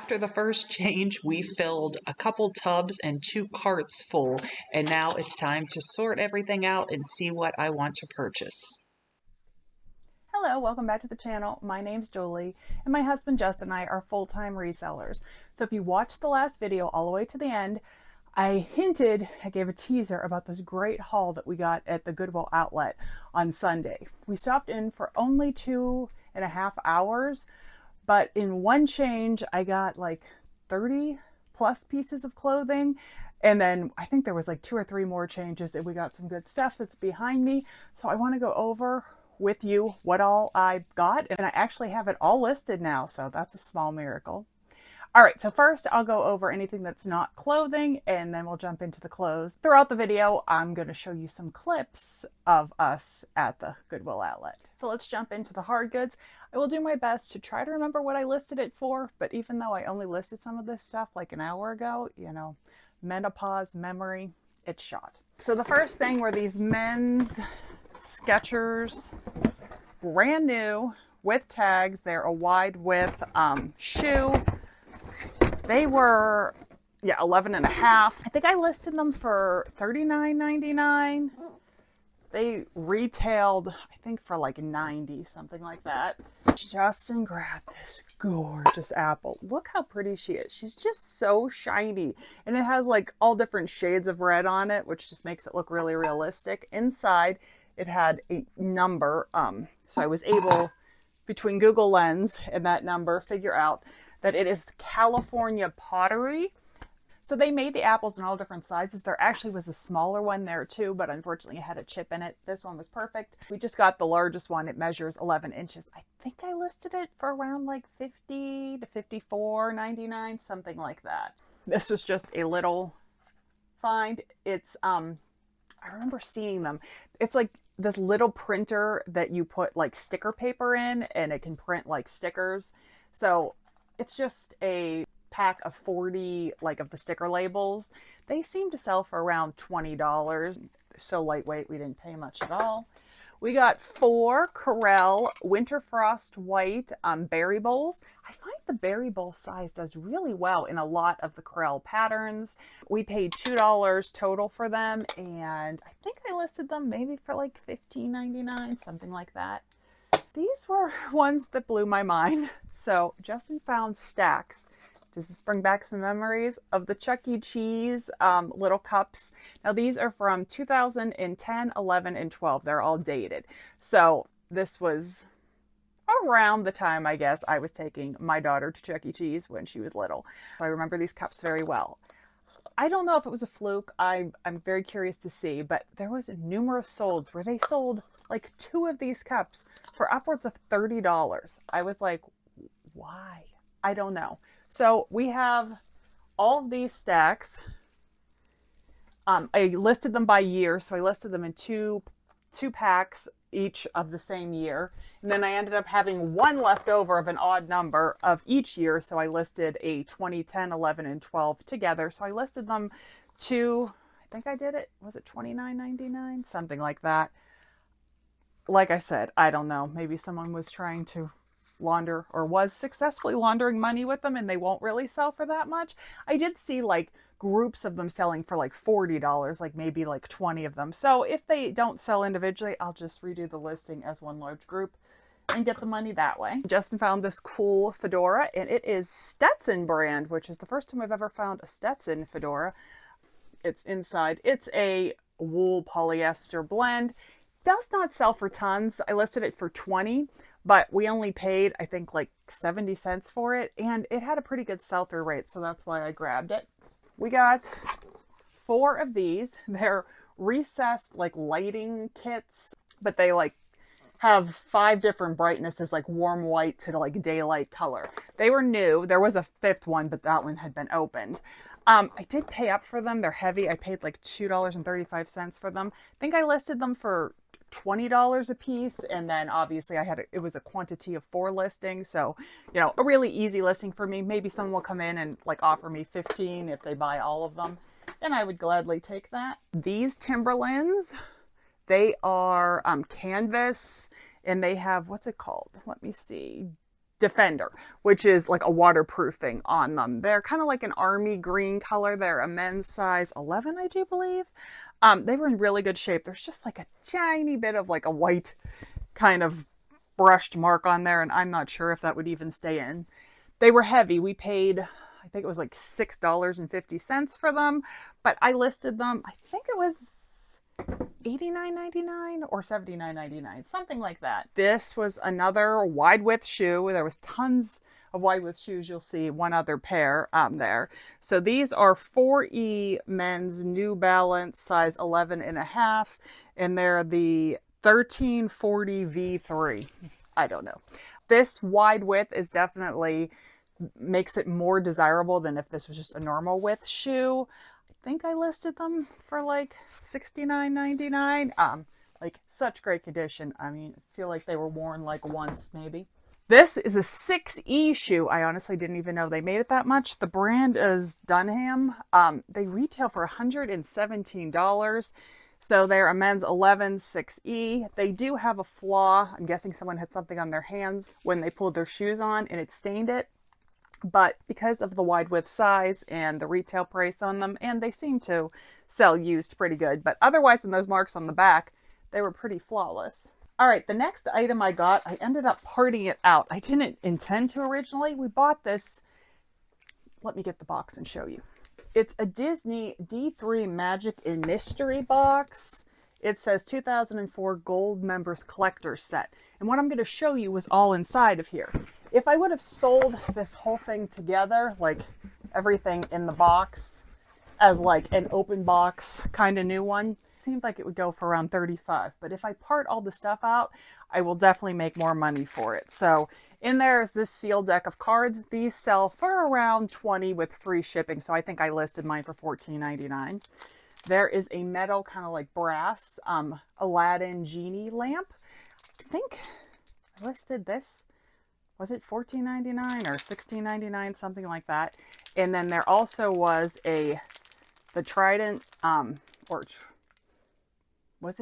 After the first change, we filled a couple tubs and 2 carts full, and now it's time to sort everything out and see what I want to purchase. Hello, welcome back to the channel. My name's Julie, and my husband Justin and I are full-time resellers. So if you watched the last video all the way to the end, I gave a teaser about this great haul that we got at the Goodwill outlet on Sunday. We stopped in for only 2.5 hours, but in one change, I got like 30 plus pieces of clothing. And then I think there was like 2 or 3 more changes, and we got some good stuff that's behind me. So I want to go over with you what all I got, and I actually have it all listed now, so that's a small miracle. All right, so first I'll go over anything that's not clothing, and then we'll jump into the clothes. Throughout the video, I'm going to show you some clips of us at the Goodwill outlet. So let's jump into the hard goods. I will do my best to try to remember what I listed it for, but even though I only listed some of this stuff like an hour ago, you know, menopause memory, it's shot. So the first thing were these men's Skechers, brand new with tags. They're a wide width shoe. They were, yeah, 11.5. I think I listed them for $39.99. They retailed, I think, for like $90, something like that. Justin grabbed this gorgeous apple. Look how pretty she is. She's just so shiny. And it has like all different shades of red on it, which just makes it look really realistic. Inside, it had a number. So I was able, between Google Lens and that number, figure out that it is California pottery. So they made the apples in all different sizes. There actually was a smaller one there too, but unfortunately it had a chip in it. This one was perfect. We just got the largest one. It measures 11 inches. I think I listed it for around like $50 to $54.99, something like that. This was just a little find. It's, I remember seeing them. It's like this little printer that you put like sticker paper in, and it can print like stickers. So it's just a pack of 40 like of the sticker labels. They seem to sell for around $20. So lightweight, we didn't pay much at all. We got 4 Corel Winter Frost White berry bowls. I find the berry bowl size does really well in a lot of the Corel patterns. We paid $2 total for them, and I think I listed them maybe for like $15.99, something like that. These were ones that blew my mind. So Justin found stacks. Does this bring back some memories of the Chuck E. Cheese little cups? Now these are from 2010, 11, and 12. They're all dated. So this was around the time, I guess, I was taking my daughter to Chuck E. Cheese when she was little. So I remember these cups very well. I don't know if it was a fluke. I'm very curious to see, but there was numerous solds where they sold like 2 of these cups for upwards of $30. I was like, why? I don't know. So we have all of these stacks. I listed them by year. So I listed them in two packs, each of the same year. And then I ended up having one left over of an odd number of each year. So I listed a 2010, 11, and 12 together. So I listed them to, I think I did it, was it $29.99? Something like that. Like I said, I don't know. Maybe someone was trying to launder or was successfully laundering money with them, and they won't really sell for that much. I did see like groups of them selling for like $40, like maybe like 20 of them. So if they don't sell individually, I'll just redo the listing as one large group and get the money that way. Justin found this cool fedora, and it is Stetson brand, which is the first time I've ever found a Stetson fedora. It's inside. It's a wool polyester blend. Does not sell for tons. I listed it for 20, but we only paid, I think, like 70 cents for it, and it had a pretty good sell-through rate, so that's why I grabbed it. We got 4 of these. They're recessed like lighting kits, but they like have 5 different brightnesses, like warm white to like daylight color. They were new. There was a 5th one, but that one had been opened. I did pay up for them. They're heavy. I paid like $2.35 for them. I think I listed them for $20 a piece, and then obviously it was a quantity of 4 listings, so you know, a really easy listing for me. Maybe someone will come in and like offer me 15 if they buy all of them, and I would gladly take that. These Timberlands, they are canvas, and they have, what's it called? Let me see. Defender, which is like a waterproofing on them. They're kind of like an army green color. They're a men's size 11, I do believe. They were in really good shape. There's just like a tiny bit of like a white kind of brushed mark on there, and I'm not sure if that would even stay in. They were heavy. We paid, I think it was like $6.50 for them, but I listed them, I think it was $89.99 or $79.99, something like that. This was another wide width shoe. There was tons of wide width shoes. You'll see one other pair there. So these are 4E men's New Balance size 11.5, and they're the 1340 V3. I don't know. This wide width is definitely makes it more desirable than if this was just a normal width shoe. I think I listed them for like $69.99. Like such great condition. I mean, I feel like they were worn like once maybe. This is a 6E shoe. I honestly didn't even know they made it that much. The brand is Dunham. They retail for $117. So they're a men's 11 6E. They do have a flaw. I'm guessing someone had something on their hands when they pulled their shoes on and it stained it. But because of the wide width size and the retail price on them, and they seem to sell used pretty good, but otherwise than those marks on the back, they were pretty flawless. All right, the next item I got, I ended up parting it out. I didn't intend to originally. We bought this. Let me get the box and show you. It's a Disney D3 Magic and Mystery box. It says 2004 Gold Members Collector Set. And what I'm going to show you was all inside of here. If I would have sold this whole thing together, like everything in the box, as like an open box kind of new one, it seemed like it would go for around $35. But if I part all the stuff out, I will definitely make more money for it. So in there is this sealed deck of cards. These sell for around $20 with free shipping. So I think I listed mine for $14.99. There is a metal kind of like brass Aladdin Genie lamp. I think I listed this. Was it $14.99 or $16.99, something like that? And then there also was the Trident, or was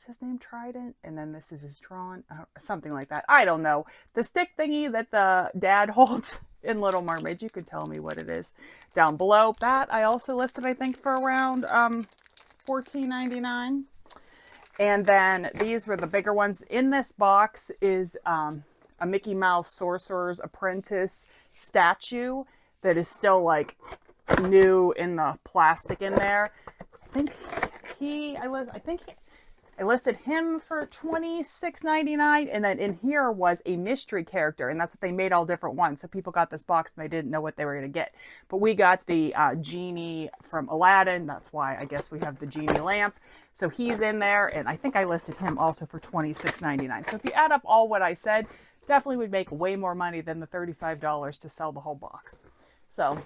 his name Trident? And then this is his Tron, something like that. I don't know. The stick thingy that the dad holds in Little Mermaid. You could tell me what it is down below. That I also listed, I think, for around $14.99. And then these were the bigger ones. In this box is a Mickey Mouse Sorcerer's Apprentice statue that is still like new in the plastic in there. I think I listed him for $26.99, and then in here was a mystery character, and that's what they made, all different ones. So people got this box and they didn't know what they were going to get. But we got the Genie from Aladdin. That's why I guess we have the Genie lamp. So he's in there, and I think I listed him also for $26.99. So if you add up all what I said, definitely would make way more money than the $35 to sell the whole box. So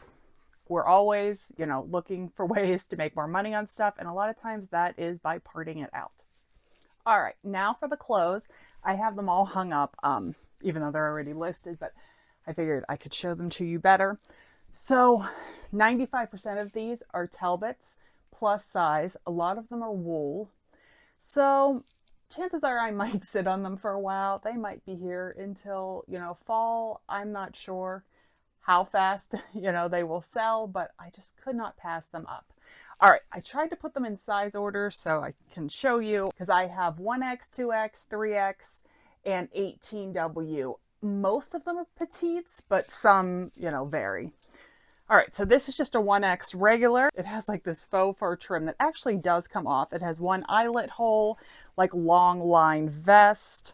we're always, looking for ways to make more money on stuff, and a lot of times that is by parting it out. All right, now for the clothes. I have them all hung up, even though they're already listed, but I figured I could show them to you better. So 95% of these are Talbots, plus size. A lot of them are wool. So chances are I might sit on them for a while. They might be here until, fall. I'm not sure how fast, they will sell, but I just could not pass them up. All right, I tried to put them in size order so I can show you, because I have 1X, 2X, 3X, and 18W. Most of them are petites, but some, vary. All right, so this is just a 1X regular. It has like this faux fur trim that actually does come off. It has one eyelet hole, like long line vest.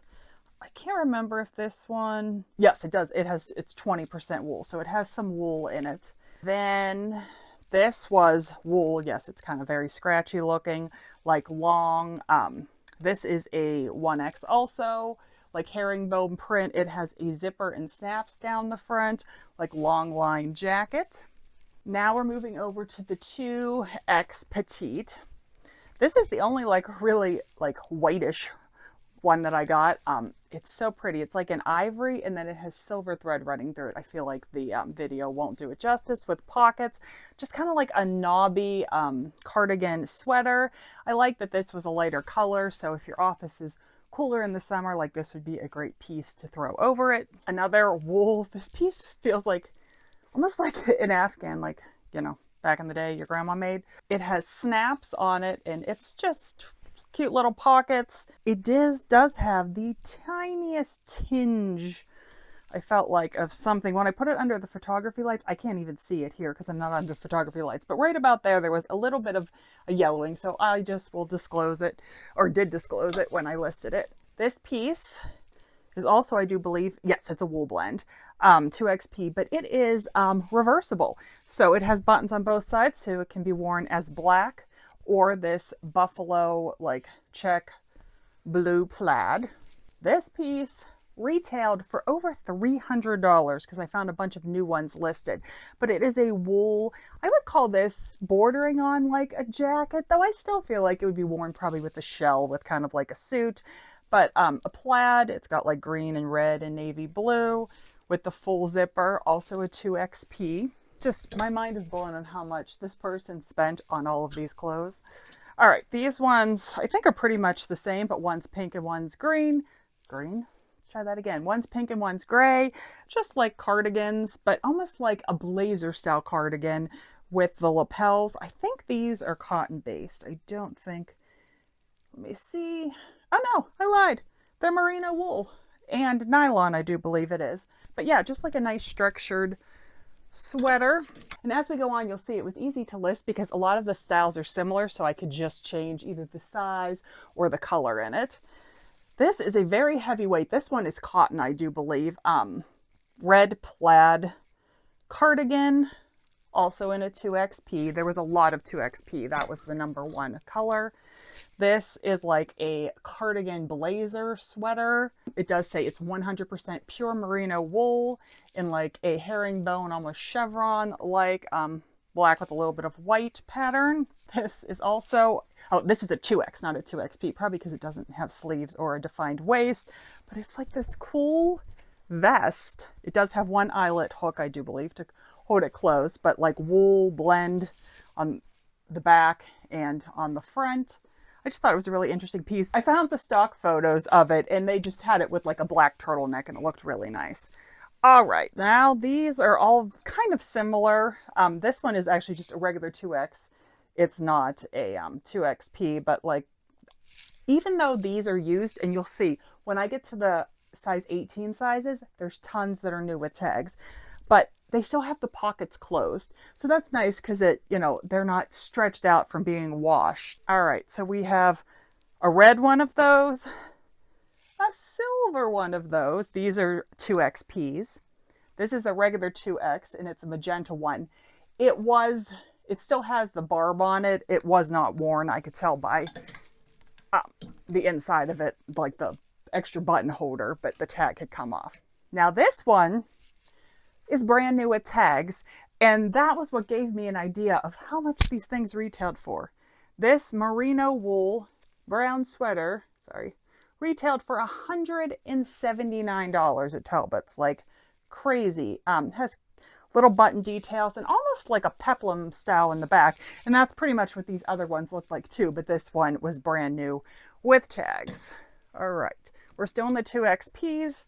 I can't remember if this one, yes, it does. It's 20% wool, so it has some wool in it. Then this was wool. Yes, it's kind of very scratchy looking, like long. This is a 1X also, like herringbone print. It has a zipper and snaps down the front, like long line jacket. Now we're moving over to the 2X petite. This is the only really whitish one that I got. It's so pretty. It's like an ivory, and then it has silver thread running through it. I feel like the video won't do it justice, with pockets. Just kind of like a knobby cardigan sweater. I like that this was a lighter color, so if your office is cooler in the summer, like this would be a great piece to throw over it. Another wool. This piece feels like almost like an Afghan, like, you know, back in the day your grandma made. It has snaps on it and it's just cute little pockets. It does have the tiniest tinge, I felt like, of something. When I put it under the photography lights, I can't even see it here because I'm not under photography lights, but right about there was a little bit of a yellowing, so I just will disclose it, or did disclose it when I listed it. This piece is also, I do believe, yes, it's a wool blend, 2XP, but it is reversible. So it has buttons on both sides, so it can be worn as black or this buffalo, like, check blue plaid. This piece retailed for over $300 because I found a bunch of new ones listed, but it is a wool. I would call this bordering on like a jacket, though I still feel like it would be worn probably with a shell with kind of like a suit, but a plaid. It's got like green and red and navy blue with the full zipper, also a 2XP. Just my mind is blown on how much this person spent on all of these clothes. All right, these ones I think are pretty much the same, but one's pink and one's green. Try that again. One's pink and one's gray, just like cardigans, but almost like a blazer style cardigan with the lapels. I think these are cotton based. I don't think, let me see. Oh no, I lied. They're merino wool and nylon, I do believe it is. But yeah, just like a nice structured sweater. And as we go on, you'll see it was easy to list because a lot of the styles are similar, so I could just change either the size or the color in it. This is a very heavyweight. This one is cotton, I do believe. Red plaid cardigan, also in a 2XP. There was a lot of 2XP. That was the #1 color. This is like a cardigan blazer sweater. It does say it's 100% pure merino wool in like a herringbone, almost chevron, like black with a little bit of white pattern. This is also, oh, this is a 2X, not a 2XP, probably because it doesn't have sleeves or a defined waist, but it's like this cool vest. It does have one eyelet hook, I do believe, to hold it closed, but like wool blend on the back and on the front. I just thought it was a really interesting piece. I found the stock photos of it and they just had it with like a black turtleneck and it looked really nice. All right, now these are all kind of similar. This one is actually just a regular 2X. It's not a 2XP, but like, even though these are used, and you'll see when I get to the size 18 sizes, there's tons that are new with tags, but they still have the pockets closed. So that's nice because it, you know, they're not stretched out from being washed. All right, so we have a red one of those, a silver one of those. These are 2XPs. This is a regular 2X and it's a magenta one. It still has the barb on it. It was not worn. I could tell by the inside of it, like the extra button holder, but the tag had come off. Now this one is brand new with tags, and that was what gave me an idea of how much these things retailed for. This merino wool brown sweater, retailed for $179 at Talbots, like crazy. Has little button details and almost like a peplum style in the back. And that's pretty much what these other ones look like too, but this one was brand new with tags. All right, we're still in the 2XPs.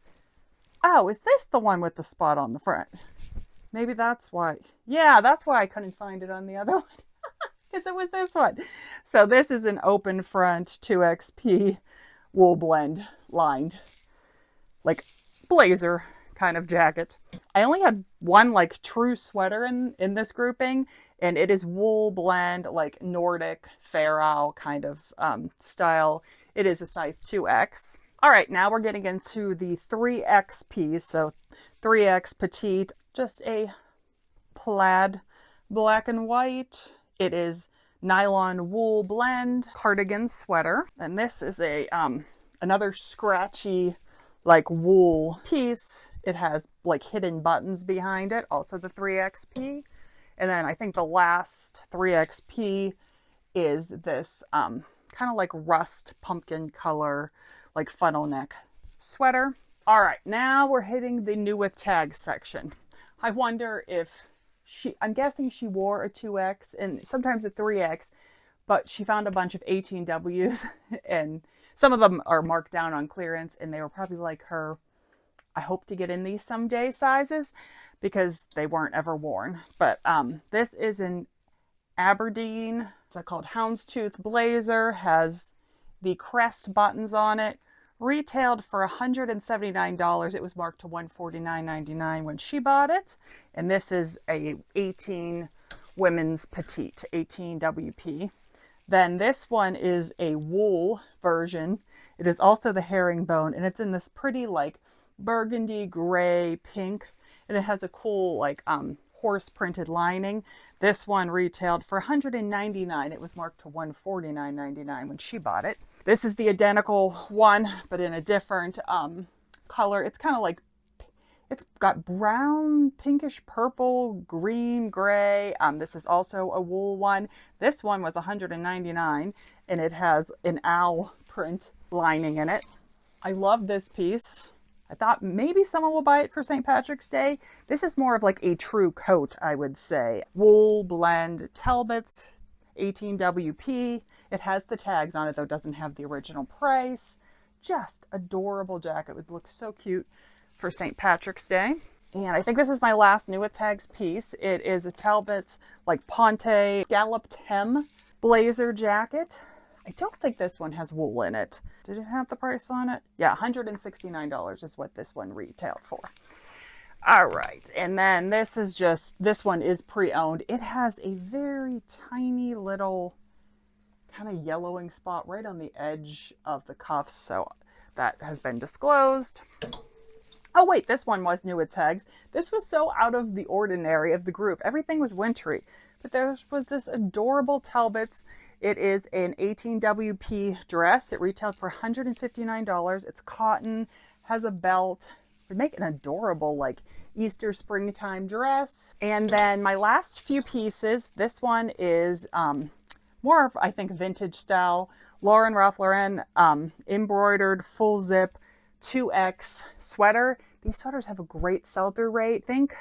Oh, is this the one with the spot on the front? Maybe that's why. Yeah, that's why I couldn't find it on the other one. Because it was this one. So this is an open front 2XP wool blend lined, like blazer kind of jacket. I only had one like true sweater in this grouping, and it is wool blend, like Nordic Fair Isle kind of style. It is a size 2X. All right, now we're getting into the 3XPs. So 3X petite, just a plaid black and white. It is nylon wool blend cardigan sweater. And this is a another scratchy like wool piece. It has like hidden buttons behind it, also the 3XP. And then I think the last 3XP is this kind of like rust pumpkin color, like funnel neck sweater. All right, now we're hitting the new with tags section. I wonder if I'm guessing she wore a 2X and sometimes a 3X, but she found a bunch of 18Ws and some of them are marked down on clearance, and they were probably like her, I hope to get in these someday sizes, because they weren't ever worn. But this is an Aberdeen, it's called Houndstooth Blazer, has the crest buttons on it, retailed for $179. It was marked to $149.99 when she bought it. And this is a 18 women's petite, 18 WP. Then this one is a wool version. It is also the herringbone, and it's in this pretty like burgundy gray pink, and it has a cool like horse printed lining. This one retailed for $199. It was marked to $149.99 when she bought it. This is the identical one, but in a different color. It's kind of like, it's got brown, pinkish purple, green, gray. This is also a wool one. This one was $199, and it has an owl print lining in it. I love this piece. I thought maybe someone will buy it for St. Patrick's Day. This is more of like a true coat, I would say. Wool blend Talbots, 18 WP. It has the tags on it, though. It doesn't have the original price. Just adorable jacket. It would look so cute for St. Patrick's Day. And I think this is my last new with tags piece. It is a Talbots like Ponte scalloped hem blazer jacket. I don't think this one has wool in it. Did it have the price on it? Yeah, $169 is what this one retailed for. All right, and then this one is pre-owned. It has a very tiny little kind of yellowing spot right on the edge of the cuffs, so that has been disclosed. Oh wait, this one was new with tags. This was so out of the ordinary of the group. Everything was wintry, but there was this adorable Talbots. It is an 18 WP dress. It retailed for $159. It's cotton, has a belt. Would make an adorable like Easter springtime dress. And then my last few pieces, this one is more of, I think, vintage style. Ralph Lauren embroidered full zip 2X sweater. These sweaters have a great sell-through rate. I think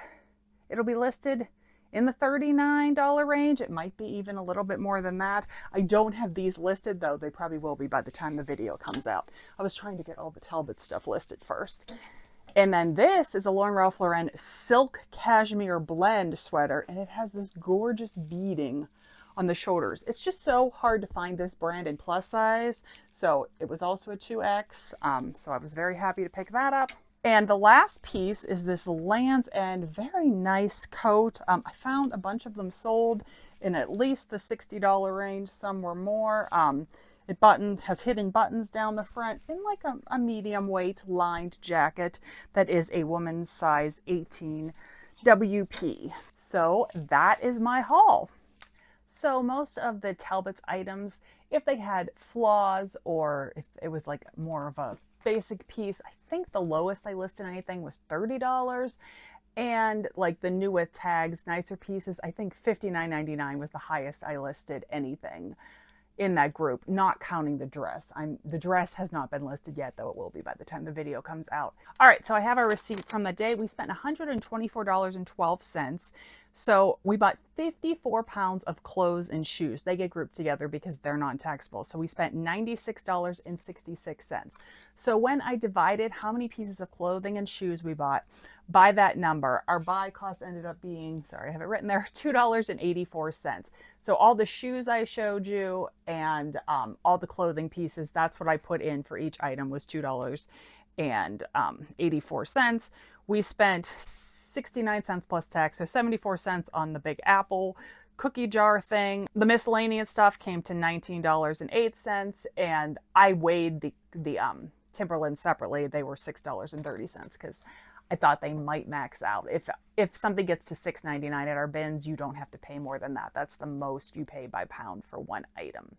it'll be listed in the $39 range. It might be even a little bit more than that. I don't have these listed, though. They probably will be by the time the video comes out. I was trying to get all the Talbot stuff listed first. And then this is a Ralph Lauren silk cashmere blend sweater, and it has this gorgeous beading on the shoulders. It's just so hard to find this brand in plus size. So it was also a 2X. So I was very happy to pick that up. And the last piece is this Land's End very nice coat. I found a bunch of them sold in at least the $60 range. Some were more. It has hidden buttons down the front in like a medium weight lined jacket that is a woman's size 18 WP. So that is my haul. So most of the Talbots items, if they had flaws or if it was like more of a basic piece, I think the lowest I listed anything was $30. And like the new with tags, nicer pieces, I think $59.99 was the highest I listed anything in that group, not counting the dress. The dress has not been listed yet, though it will be by the time the video comes out. All right, so I have our receipt from the day. We spent $124.12. So we bought 54 pounds of clothes and shoes. They get grouped together because they're non-taxable. So we spent $96.66. So when I divided how many pieces of clothing and shoes we bought by that number, our buy cost ended up being, sorry, I have it written there, $2.84. So all the shoes I showed you and all the clothing pieces, that's what I put in for each item was $2.84. We spent 69 cents plus tax, so 74 cents on the Big Apple cookie jar thing. The miscellaneous stuff came to $19.08, and I weighed the Timberlands separately. They were $6.30 because I thought they might max out. If something gets to $6.99 at our bins, you don't have to pay more than that. That's the most you pay by pound for one item.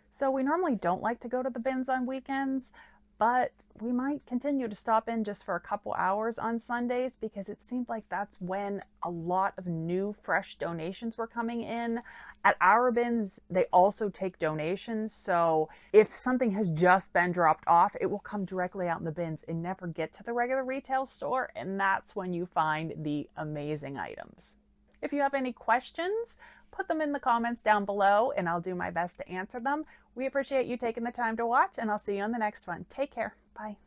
So we normally don't like to go to the bins on weekends, but we might continue to stop in just for a couple hours on Sundays because it seemed like that's when a lot of new fresh donations were coming in. At our bins, they also take donations, so if something has just been dropped off, it will come directly out in the bins and never get to the regular retail store, and that's when you find the amazing items. If you have any questions, put them in the comments down below and I'll do my best to answer them. We appreciate you taking the time to watch, and I'll see you on the next one. Take care. Bye.